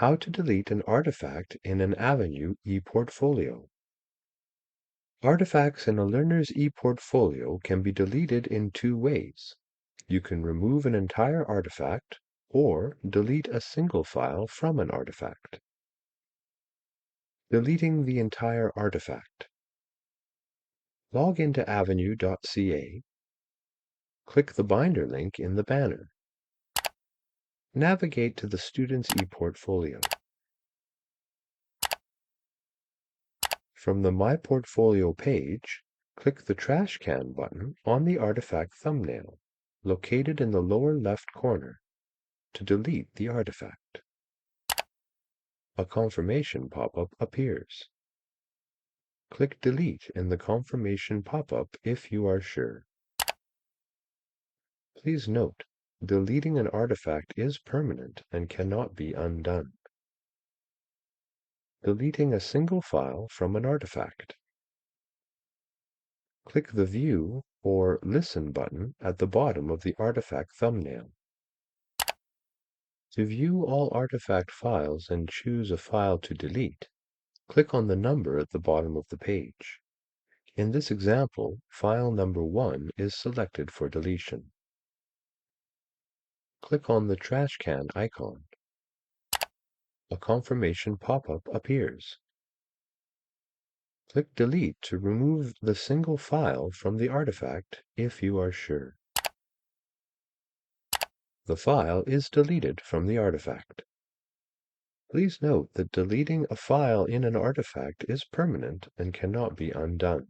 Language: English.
How to delete an artifact in an Avenue ePortfolio. Artifacts in a learner's ePortfolio can be deleted in two ways. You can remove an entire artifact or delete a single file from an artifact. Deleting the entire artifact. Log into avenue.ca. Click the binder link in the banner. Navigate to the student's ePortfolio. From the My Portfolio page, click the Trash Can button on the artifact thumbnail, located in the lower left corner, to delete the artifact. A confirmation pop-up appears. Click Delete in the confirmation pop-up if you are sure. Please note, deleting an artifact is permanent and cannot be undone. Deleting a single file from an artifact. Click the View or Listen button at the bottom of the artifact thumbnail. To view all artifact files and choose a file to delete, click on the number at the bottom of the page. In this example, file number 1 is selected for deletion. Click on the trash can icon. A confirmation pop-up appears. Click Delete to remove the single file from the artifact if you are sure. The file is deleted from the artifact. Please note that deleting a file in an artifact is permanent and cannot be undone.